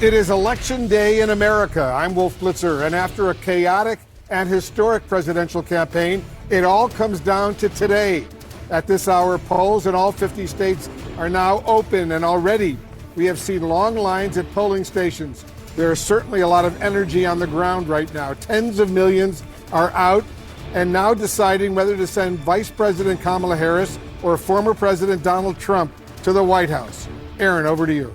It is election day in America. I'm Wolf Blitzer, and after a chaotic and historic presidential campaign, it all comes down to today. At this hour, polls in all 50 states are now open, and already we have seen long lines at polling stations. There is certainly a lot of energy on the ground right now. Tens of millions are out and now deciding whether to send Vice President Kamala Harris or former President Donald Trump to the White House. Aaron, over to you.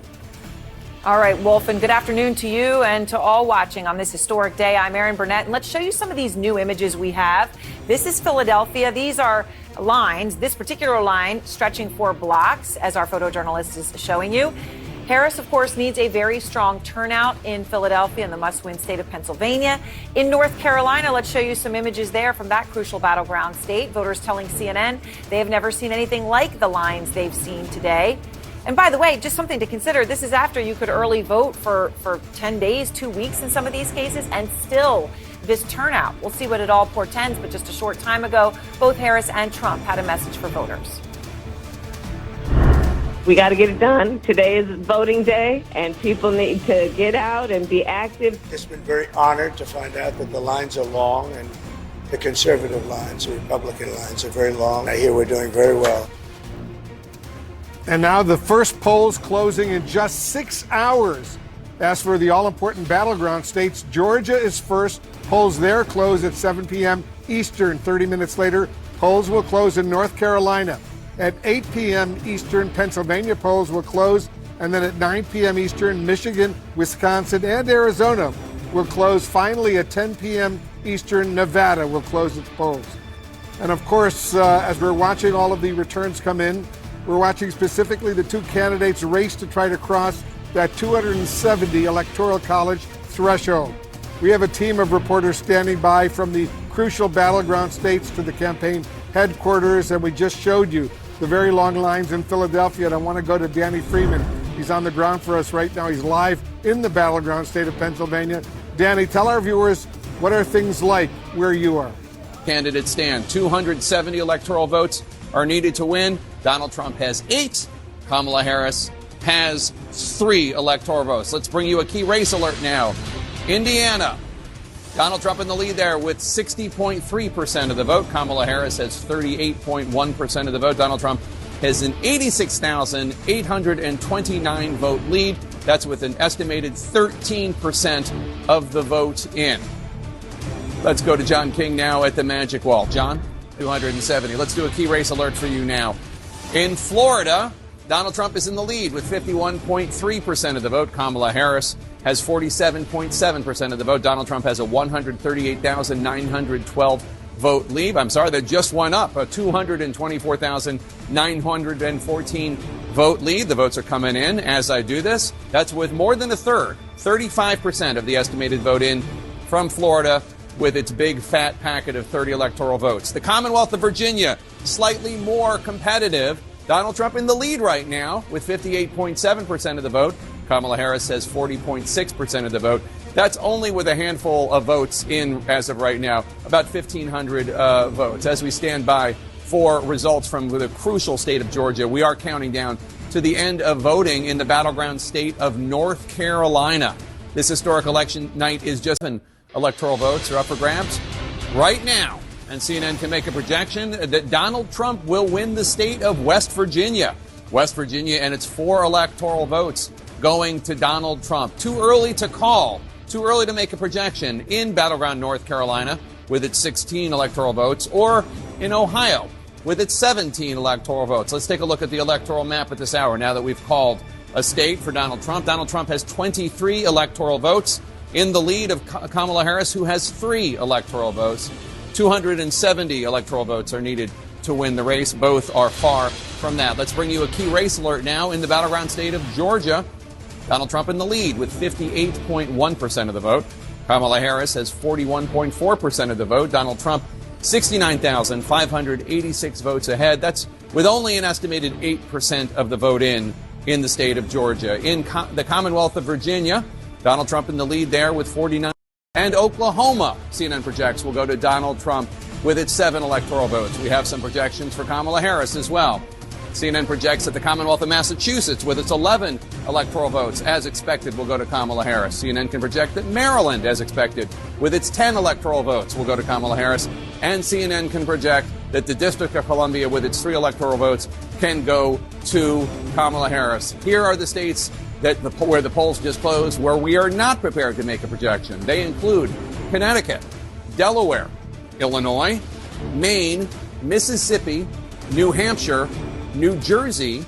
All right, Wolf, and good afternoon to you and to all watching on this historic day. I'm Erin Burnett, and let's show you some of these new images we have. This is Philadelphia. These are lines, this particular line stretching 4 blocks, as our photojournalist is showing you. Harris, of course, needs a very strong turnout in Philadelphia in the must-win state of Pennsylvania. In North Carolina, let's show you some images there from that crucial battleground state. Voters telling CNN they have never seen anything like the lines they've seen today. And by the way, just something to consider, this is after you could early vote for 10 days, 2 weeks in some of these cases, and still this turnout. We'll see what it all portends, but just a short time ago, both Harris and Trump had a message for voters. We got to get it done. Today is voting day, and people need to get out and be active. It's been very honored to find out that the lines are long, and the conservative lines, the Republican lines are very long. I hear we're doing very well. And now the first polls closing in just 6 hours. As for the all-important battleground states, Georgia is first. Polls there close at 7 p.m. Eastern. 30 minutes later, polls will close in North Carolina. At 8 p.m. Eastern, Pennsylvania polls will close. And then at 9 p.m. Eastern, Michigan, Wisconsin, and Arizona will close. Finally, at 10 p.m. Eastern, Nevada will close its polls. And of course, as we're watching all of the returns come in, we're watching specifically the 2 candidates race to try to cross that 270 Electoral College threshold. We have a team of reporters standing by from the crucial battleground states to the campaign headquarters, and we just showed you the very long lines in Philadelphia. And I want to go to Danny Freeman. He's on the ground for us right now. He's live in the battleground state of Pennsylvania. Danny, tell our viewers, what are things like where you are? Candidates stand. 270 electoral votes are needed to win. Donald Trump has 8. Kamala Harris has 3 electoral votes. Let's bring you a key race alert now. Indiana. Donald Trump in the lead there with 60.3% of the vote. Kamala Harris has 38.1% of the vote. Donald Trump has an 86,829 vote lead. That's with an estimated 13% of the vote in. Let's go to John King now at the Magic Wall. John? 270. Let's do a key race alert for you now. In Florida, Donald Trump is in the lead with 51.3% of the vote. Kamala Harris has 47.7% of the vote. Donald Trump has a 138,912 vote lead. I'm sorry, that just went up, a 224,914 vote lead. The votes are coming in as I do this. That's with more than a third, 35% of the estimated vote in from Florida, with its big fat packet of 30 electoral votes. The Commonwealth of Virginia, slightly more competitive. Donald Trump in the lead right now with 58.7% of the vote. Kamala Harris has 40.6% of the vote. That's only with a handful of votes in as of right now, about 1,500 votes. As we stand by for results from the crucial state of Georgia, we are counting down to the end of voting in the battleground state of North Carolina. This historic election night is just electoral votes are up for grabs right now. And CNN can make a projection that Donald Trump will win the state of West Virginia. West Virginia and its 4 electoral votes going to Donald Trump. Too early to call, too early to make a projection in battleground North Carolina with its 16 electoral votes, or in Ohio with its 17 electoral votes. Let's take a look at the electoral map at this hour now that we've called a state for Donald Trump. Donald Trump has 23 electoral votes, in the lead of Kamala Harris, who has 3 electoral votes. 270 electoral votes are needed to win the race. Both are far from that. Let's bring you a key race alert now in the battleground state of Georgia. Donald Trump in the lead with 58.1% of the vote. Kamala Harris has 41.4% of the vote. Donald Trump, 69,586 votes ahead. That's with only an estimated 8% of the vote in the state of Georgia. In the Commonwealth of Virginia, Donald Trump in the lead there with 49. And Oklahoma, CNN projects, will go to Donald Trump with its 7 electoral votes. We have some projections for Kamala Harris as well. CNN projects that the Commonwealth of Massachusetts, with its 11 electoral votes, as expected, will go to Kamala Harris. CNN can project that Maryland, as expected, with its 10 electoral votes, will go to Kamala Harris. And CNN can project that the District of Columbia, with its 3 electoral votes, can go to Kamala Harris. Here are the states where the polls just closed, where we are not prepared to make a projection. They include Connecticut, Delaware, Illinois, Maine, Mississippi, New Hampshire, New Jersey,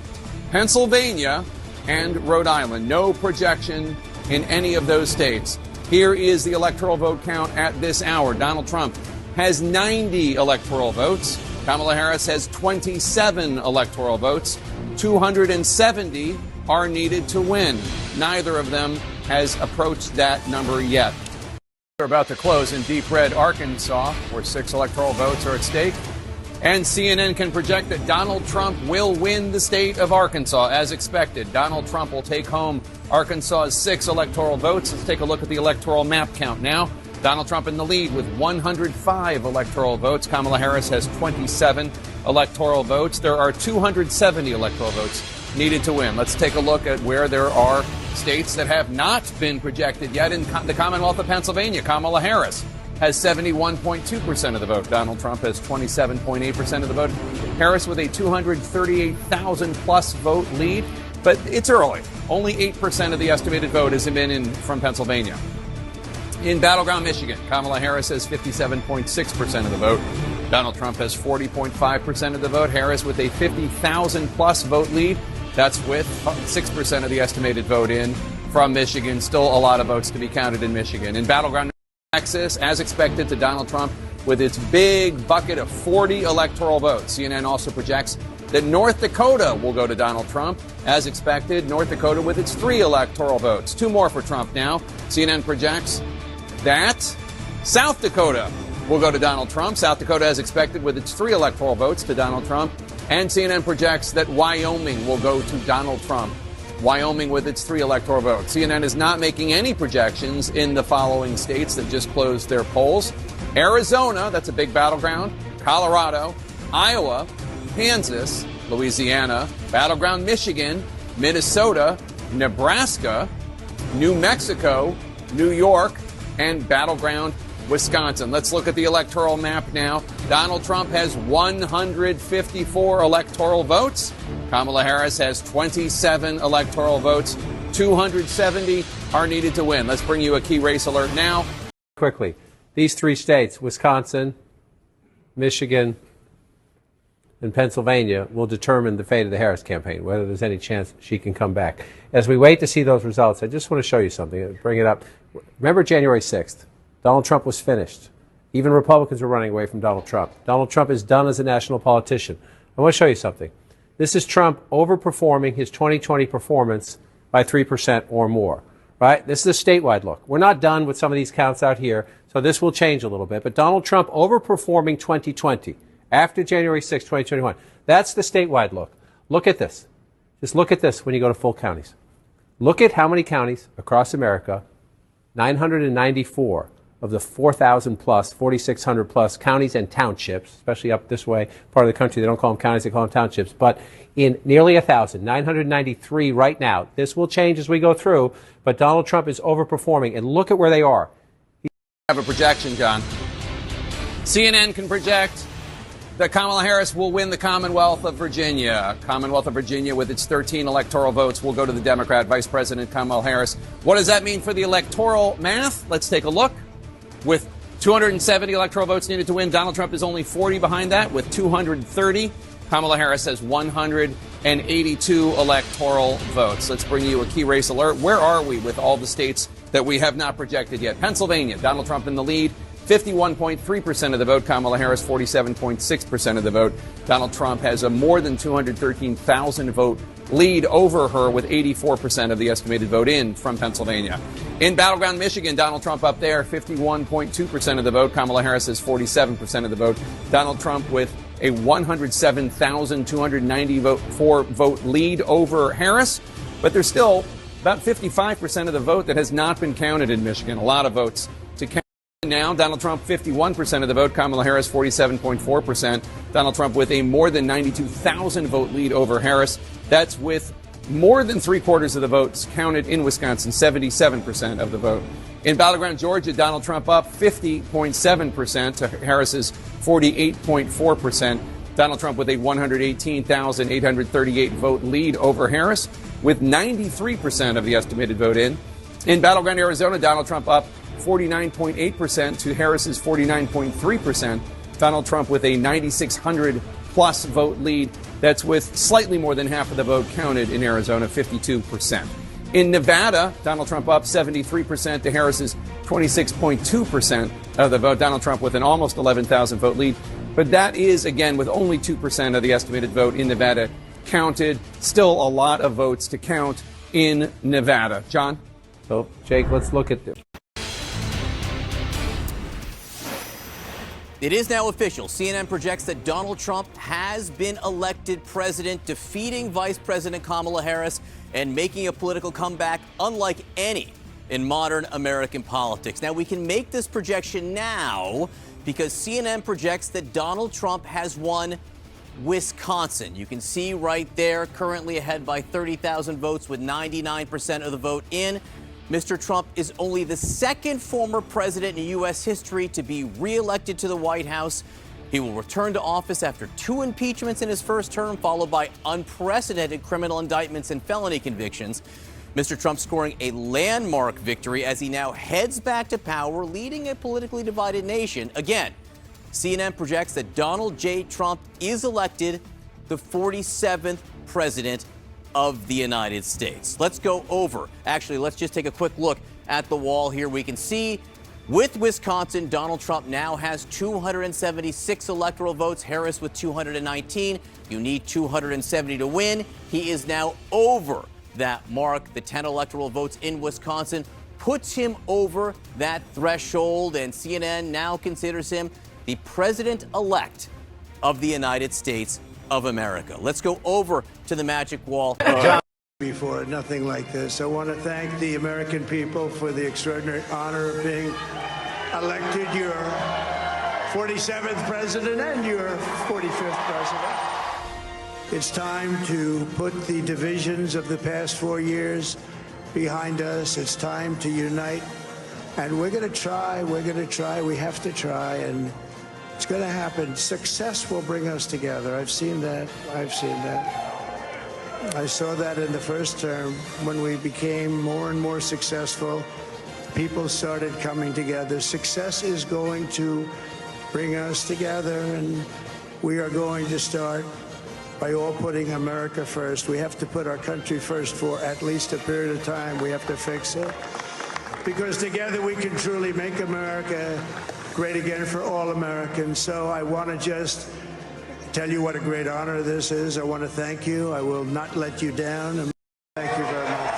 Pennsylvania, and Rhode Island. No projection in any of those states. Here is the electoral vote count at this hour. Donald Trump has 90 electoral votes. Kamala Harris has 27 electoral votes. 270 are needed to win. Neither of them has approached that number yet. We're about to close in deep red Arkansas, where 6 electoral votes are at stake. And CNN can project that Donald Trump will win the state of Arkansas as expected. Donald Trump will take home Arkansas's 6 electoral votes. Let's take a look at the electoral map count now. Donald Trump in the lead with 105 electoral votes. Kamala Harris has 27 electoral votes. There are 270 electoral votes needed to win. Let's take a look at where there are states that have not been projected yet. In the Commonwealth of Pennsylvania, Kamala Harris has 71.2% of the vote. Donald Trump has 27.8% of the vote. Harris with a 238,000 plus vote lead, but it's early. Only 8% of the estimated vote has been in from Pennsylvania. In battleground Michigan, Kamala Harris has 57.6% of the vote. Donald Trump has 40.5% of the vote. Harris with a 50,000 plus vote lead. That's with 6% of the estimated vote in from Michigan. Still a lot of votes to be counted in Michigan. In battleground Texas, as expected, to Donald Trump with its big bucket of 40 electoral votes. CNN also projects that North Dakota will go to Donald Trump. As expected, North Dakota with its 3 electoral votes. 2 more for Trump now. CNN projects that South Dakota will go to Donald Trump. South Dakota, as expected, with its 3 electoral votes to Donald Trump. And CNN projects that Wyoming will go to Donald Trump. Wyoming with its 3 electoral votes. CNN is not making any projections in the following states that just closed their polls. Arizona, that's a big battleground. Colorado, Iowa, Kansas, Louisiana, battleground Michigan, Minnesota, Nebraska, New Mexico, New York, and battleground Wisconsin. Let's look at the electoral map now. Donald Trump has 154 electoral votes. Kamala Harris has 27 electoral votes. 270 are needed to win. Let's bring you a key race alert now. Quickly, these 3 states, Wisconsin, Michigan, and Pennsylvania, will determine the fate of the Harris campaign, whether there's any chance she can come back. As we wait to see those results, I just want to show you something. Bring it up. Remember January 6th? Donald Trump was finished. Even Republicans were running away from Donald Trump. Donald Trump is done as a national politician. I want to show you something. This is Trump overperforming his 2020 performance by 3% or more, right? This is a statewide look. We're not done with some of these counts out here, so this will change a little bit. But Donald Trump overperforming 2020 after January 6, 2021. That's the statewide look. Look at this. Just look at this when you go to full counties. Look at how many counties across America, 994 of the 4,000 plus, 4,600 plus counties and townships, especially up this way, part of the country, they don't call them counties, they call them townships, but in nearly 1,000, 993 right now. This will change as we go through, but Donald Trump is overperforming, and look at where they are. Have a projection, John. CNN can project that Kamala Harris will win the Commonwealth of Virginia. Commonwealth of Virginia, with its 13 electoral votes, will go to the Democrat Vice President Kamala Harris. What does that mean for the electoral math? Let's take a look. With 270 electoral votes needed to win, Donald Trump is only 40 behind that with 230. Kamala Harris has 182 electoral votes. Let's bring you a key race alert. Where are we with all the states that we have not projected yet? Pennsylvania, Donald Trump in the lead, 51.3% of the vote. Kamala Harris, 47.6% of the vote. Donald Trump has a more than 213,000 vote lead over her with 84% of the estimated vote in from Pennsylvania. In battleground Michigan, Donald Trump up there, 51.2% of the vote. Kamala Harris has 47% of the vote. Donald Trump with a 107,294 vote lead over Harris. But there's still about 55% of the vote that has not been counted in Michigan. A lot of votes to count. now, Donald Trump 51% of the vote, Kamala Harris 47.4%. Donald Trump with a more than 92,000 vote lead over Harris. That's with more than three-quarters of the votes counted in Wisconsin, 77% of the vote. In battleground Georgia, Donald Trump up 50.7% to Harris's 48.4%. Donald Trump with a 118,838 vote lead over Harris, with 93% of the estimated vote in. In battleground Arizona, Donald Trump up 49.8% to Harris's 49.3%. Donald Trump with a 9,600 plus vote lead. That's with slightly more than half of the vote counted in Arizona, 52%. In Nevada, Donald Trump up 73% to Harris's 26.2% of the vote. Donald Trump with an almost 11,000 vote lead. But that is, again, with only 2% of the estimated vote in Nevada counted. Still a lot of votes to count in Nevada. John? So, Jake, let's look at this. It is now official. CNN projects that Donald Trump has been elected president, defeating Vice President Kamala Harris and making a political comeback unlike any in modern American politics. Now, we can make this projection now because CNN projects that Donald Trump has won Wisconsin. You can see right there, currently ahead by 30,000 votes with 99% of the vote in. Mr. Trump is only the second former president in U.S. history to be reelected to the White House. He will return to office after 2 impeachments in his first term, followed by unprecedented criminal indictments and felony convictions. Mr. Trump scoring a landmark victory as he now heads back to power, leading a politically divided nation. Again, CNN projects that Donald J. Trump is elected the 47th president of the United States. Let's go over. Actually, let's just take a quick look at the wall here. We can see with Wisconsin, Donald Trump now has 276 electoral votes, Harris with 219. You need 270 to win. He is now over that mark. The 10 electoral votes in Wisconsin puts him over that threshold, and CNN now considers him the president-elect of the United States of America. Let's go over to the magic wall. Before nothing like this. I want to thank the American people for the extraordinary honor of being elected your 47th president and your 45th president. It's time to put the divisions of the past 4 years behind us. It's time to unite. And we're going to try. We have to try. And it's going to happen. Success will bring us together. I've seen that. I saw that in the first term when we became more and more successful. People started coming together. Success is going to bring us together, and we are going to start by all putting America first. We have to put our country first for at least a period of time. We have to fix it. Because together we can truly make America great again for all Americans. So I want to just tell you what a great honor this is. I want to thank you. I will not let you down. Thank you very much.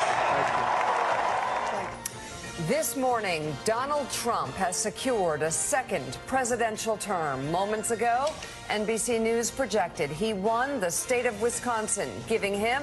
This morning, Donald Trump has secured a second presidential term. Moments ago, NBC News projected he won the state of Wisconsin, giving him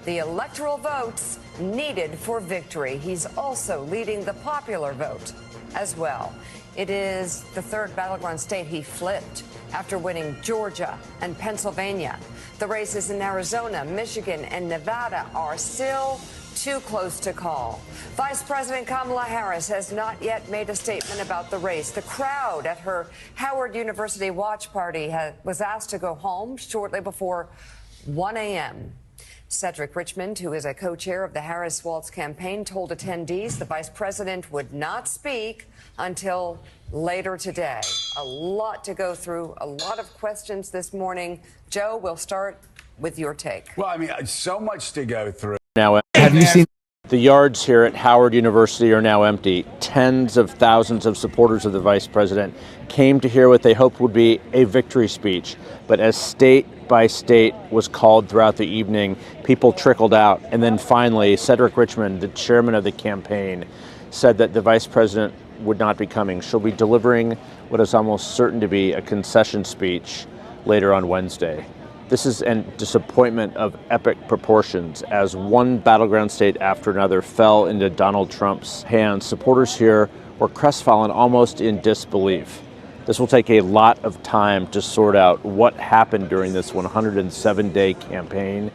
the electoral votes needed for victory. He's also leading the popular vote as well. It is the third battleground state he flipped after winning Georgia and Pennsylvania. The races in Arizona, Michigan, and Nevada are still too close to call. Vice President Kamala Harris has not yet made a statement about the race. The crowd at her Howard University watch party was asked to go home shortly before 1 a.m. Cedric Richmond, who is a co-chair of the Harris-Walz campaign, told attendees the vice president would not speak until later today. A lot to go through, a lot of questions this morning. Joe, we'll start with your take. Well, I mean, so much to go through. Now, have you seen the yards here at Howard University are now empty? Tens of thousands of supporters of the vice president came to hear what they hoped would be a victory speech. But as state by state was called throughout the evening, people trickled out. And then finally, Cedric Richmond, the chairman of the campaign, said that the vice president would not be coming. She'll be delivering what is almost certain to be a concession speech later on Wednesday. This is a disappointment of epic proportions as one battleground state after another fell into Donald Trump's hands. Supporters here were crestfallen, almost in disbelief. This will take a lot of time to sort out what happened during this 107-day campaign.